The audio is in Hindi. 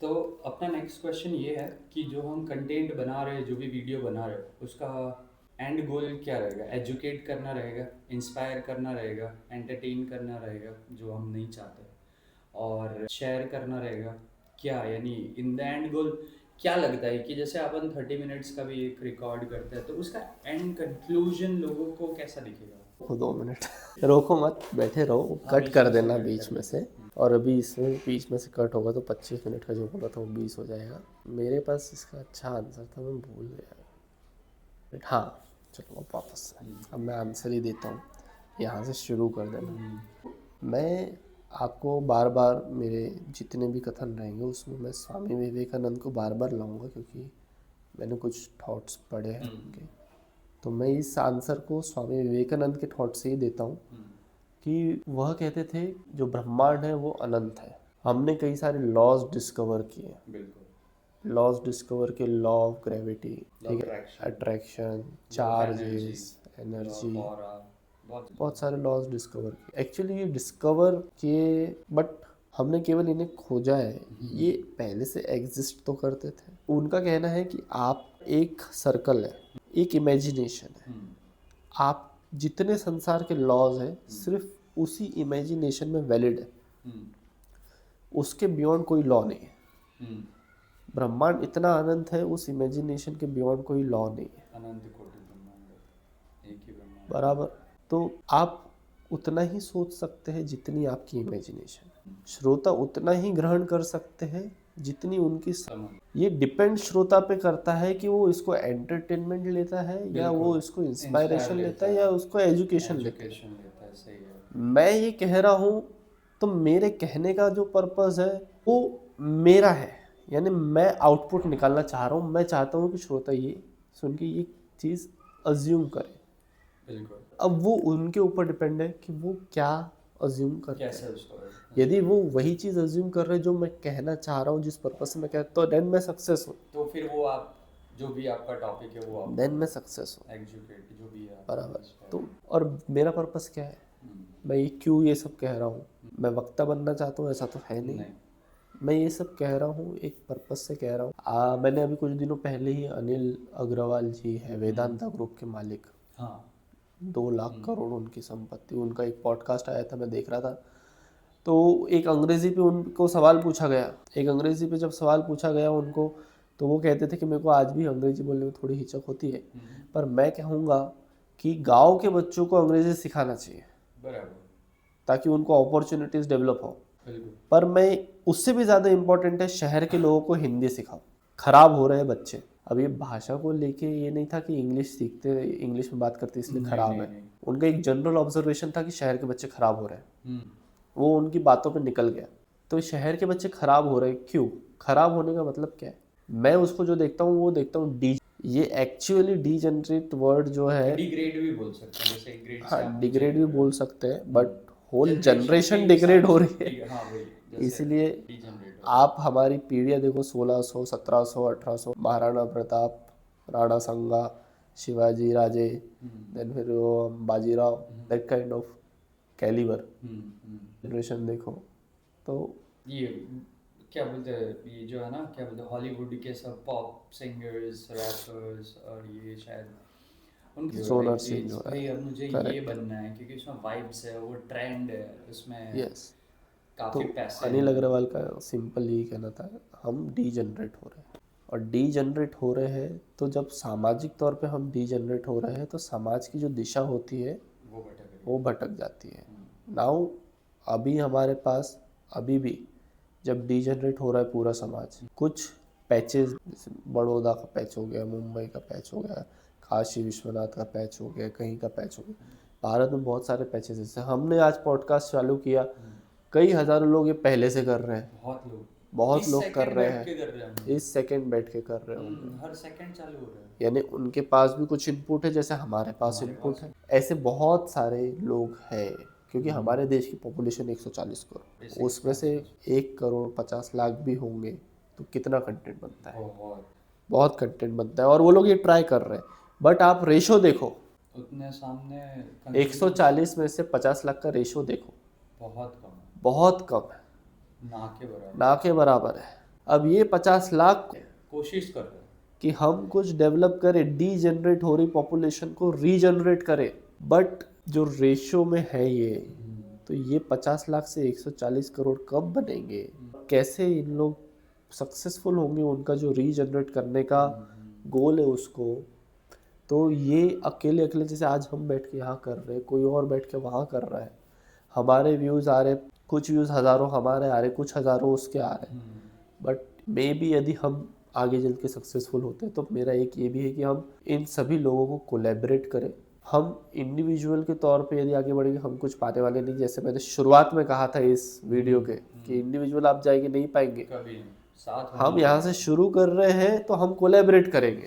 तो अपना नेक्स्ट क्वेश्चन ये है कि जो हम कंटेंट बना रहे हैं, जो भी वीडियो बना रहे हैं, उसका एंड गोल क्या रहेगा? एजुकेट करना रहेगा, इंस्पायर करना रहेगा, एंटरटेन करना रहेगा, जो हम नहीं चाहते, और शेयर करना रहेगा क्या? यानी इन द एंड गोल क्या लगता है कि जैसे अपन 30 मिनट्स का भी एक रिकॉर्ड करते हैं, तो उसका एंड कंक्लूजन लोगों को कैसा दिखेगा? रुको 2 मिनट रोको मत, बैठे रहो, हाँ, कट कर बीच देना में से कट बीच कर में से। देना। और अभी इसमें बीच में से कट होगा तो 25 मिनट का जो बोला था वो 20 हो जाएगा। मेरे पास इसका अच्छा आंसर था, मैं भूल गया। हाँ, चलो अब वापस से अब मैं आंसर ही देता हूँ, यहाँ से शुरू कर देना। मैं आपको बार बार मेरे जितने भी कथन रहेंगे उसमें मैं स्वामी विवेकानंद को बार बार लाऊंगा, क्योंकि मैंने कुछ थॉट्स पढ़े हैं उनके। तो मैं इस आंसर को स्वामी विवेकानंद के थॉट से ही देता हूँ कि वह कहते थे जो ब्रह्मांड है वो अनंत है। हमने कई सारे लॉज डिस्कवर किए, बिल्कुल। लॉज डिस्कवर के, लॉ ऑफ ग्रेविटी, ठीक है, attraction, attraction, energy, charges, energy, aura, बहुत सारे लॉज डिस्कवर किए। एक्चुअली ये डिस्कवर किए, बट हमने केवल इन्हें खोजा है, ये पहले से एग्जिस्ट तो करते थे। उनका कहना है कि आप एक सर्कल है, एक इमेजिनेशन है, आप जितने संसार के लॉज हैं सिर्फ उसी इमेजिनेशन में वैलिड है, उसके बियॉन्ड कोई लॉ नहीं है। ब्रह्मांड इतना अनंत है, उस इमेजिनेशन के बियॉन्ड कोई लॉ नहीं है। अनंत कोटि ब्रह्मांड, एक ही ब्रह्मांड। बराबर। तो आप उतना ही सोच सकते हैं जितनी आपकी इमेजिनेशन, श्रोता उतना ही ग्रहण कर सकते हैं जितनी उनकी ये डिपेंड श्रोता पे करता है कि वो इसको एंटरटेनमेंट लेता है या वो इसको इंस्पायरेशन लेता है या उसको एजुकेशन लेता है। सही है। मैं ये कह रहा हूँ तो मेरे कहने का जो पर्पस है वो मेरा है, यानी मैं आउटपुट निकालना चाह रहा हूँ। मैं चाहता हूँ कि श्रोता ये सुन के ये चीज़ अज्यूम करे। बिल्कुल। अब वो उनके ऊपर डिपेंड है कि वो क्या अज्यूम करते कैसे हैं। उसको यदि वो वही चीज़ अज्यूम कर रहे हैं जो मैं कहना चाह रहा हूँ, जिस पर्पस से मैं कह, तो देन मैं सक्सेस हूँ। तो फिर वो आप जो भी आपका टॉपिक है वो आप देन मैं सक्सेस हूँ। एजुकेट जो भी है बराबर। तो और मेरा पर्पस क्या है, मैं ये क्यों ये सब कह रहा हूँ? मैं वक्ता बनना चाहता हूँ ऐसा तो है नहीं। मैं ये सब कह रहा हूँ एक पर्पस से कह रहा हूँ। मैंने अभी कुछ दिनों पहले ही अनिल अग्रवाल जी है वेदांता ग्रुप के मालिक, हाँ, 2 लाख करोड़ उनकी संपत्ति, उनका एक पॉडकास्ट आया था, मैं देख रहा था। तो एक अंग्रेज़ी पे उनको सवाल पूछा गया, एक अंग्रेज़ी पे जब सवाल पूछा गया उनको, तो वो कहते थे कि मेरे को आज भी अंग्रेज़ी बोलने में थोड़ी हिचक होती है, पर मैं कहूँगा कि गांव के बच्चों को अंग्रेज़ी सिखाना चाहिए, बराबर, ताकि उनको अपॉर्चुनिटीज़ डेवलप हो। बिल्कुल। पर मैं उससे भी ज़्यादा इम्पोर्टेंट है शहर के लोगों को हिंदी सिखाओ। खराब हो रहे हैं बच्चे। अब ये भाषा को लेके ये नहीं था कि इंग्लिश सीखते, इंग्लिश में बात करते इसलिए खराब है। उनका एक जनरल ऑब्जर्वेशन था कि शहर के बच्चे खराब हो रहे हैं, वो उनकी बातों पे निकल गया। तो शहर के बच्चे खराब हो रहे हैं, क्यों खराब होने का मतलब क्या है? मैं उसको जो देखता हूँ वो देखता हूँ डी, ये एक्चुअली डीजेनरेट वर्ड जो है, डिग्रेड भी बोल सकते हैं, जैसे ग्रेड से हाँ आप डिग्रेड भी बोल सकते हैं, बट होल जनरेशन जनरेशन के डिग्रेड हो हिसाब रही से, है। हाँ वही, जैसे इसलिए डिजनरेट आप हमारी पीढ़ियाँ देखो, 1600, 1700, 1800, महाराणा प्रताप, राणा संगा, शिवाजी राजे, देन फिर वो Bajirao, that kind of calibre generation देखो। तो ये क्या बोलते हैं, ये जो है ना, क्या बोलते हैं, हॉलीवुड के सब पॉप सिंगर्स, रैपर्स, और ये शायद उनकी सोनर सिंह जो भाई है, अब मुझे ये करेक्ट, बनना है क्योंकि उसमें वाइब्स है, वो ट्रेंड है उसमें, यस। तो काफ़ी पैसे अनिल हैं। अग्रवाल का सिंपल यही कहना था, हम डी जनरेट हो रहे हैं। और डी जनरेट हो रहे हैं तो जब सामाजिक तौर पे हम डी जनरेट हो रहे हैं तो समाज की जो दिशा होती है वो भटक जाती है। नाउ अभी हमारे पास अभी भी जब डी जनरेट हो रहा है पूरा समाज, कुछ पैचेस, जैसे बड़ौदा का पैच हो गया, मुंबई का पैच हो गया, काशी विश्वनाथ का पैच हो गया, कहीं का पैच हो गया, भारत में बहुत सारे पैचेस। जैसे हमने आज पॉडकास्ट चालू किया, कई हज़ारों लोग ये पहले से कर रहे हैं, बहुत लोग कर रहे हैं, इस सेकंड बैठ के कर रहे होंगे, हर सेकंड चालू हो रहा है। यानी उनके पास भी कुछ इनपुट है जैसे हमारे पास इनपुट है। ऐसे बहुत सारे लोग हैं, क्योंकि हमारे देश की पॉपुलेशन 140 करोड़, उसमें से 1 करोड़ 50 लाख भी होंगे तो कितना कंटेंट बनता है? बहुत कंटेंट बनता है, और वो लोग ये ट्राई कर रहे हैं। बट आप रेशो देखो, उतने सामने 140 में से 50 लाख का रेशो देखो, बहुत कम है, बहुत कम है, ना के बराबर। ना के बराबर है। अब ये 50 लाख कोशिश कर रहे हैं। कि हम कुछ डेवलप करें, डीजनरेट हो रही पॉपुलेशन को रीजनरेट करें, बट जो रेशो में है ये, तो ये 50 लाख से 140 करोड़ कब बनेंगे, कैसे इन लोग सक्सेसफुल होंगे उनका जो रीजनरेट करने का गोल है उसको। तो ये अकेले अकेले जैसे आज हम बैठ के यहाँ कर रहे हैं, कोई और बैठ के वहाँ कर रहा है, हमारे व्यूज़ आ रहे, कुछ व्यूज़ हज़ारों हमारे आ रहे, कुछ हज़ारों उसके आ रहे हैं, बट मे बी यदि हम आगे चल के सक्सेसफुल होते हैं तो मेरा एक ये भी है कि हम इन सभी लोगों को कोलैबोरेट करें। हम इंडिविजुअल के तौर पे यदि आगे बढ़ेंगे हम कुछ पाने वाले नहीं, जैसे मैंने शुरुआत में कहा था इस वीडियो के कि इंडिविजुअल आप जाएंगे नहीं पाएंगे, कभी नहीं, साथ हम यहाँ से शुरू कर रहे हैं तो हम कोलैबोरेट करेंगे।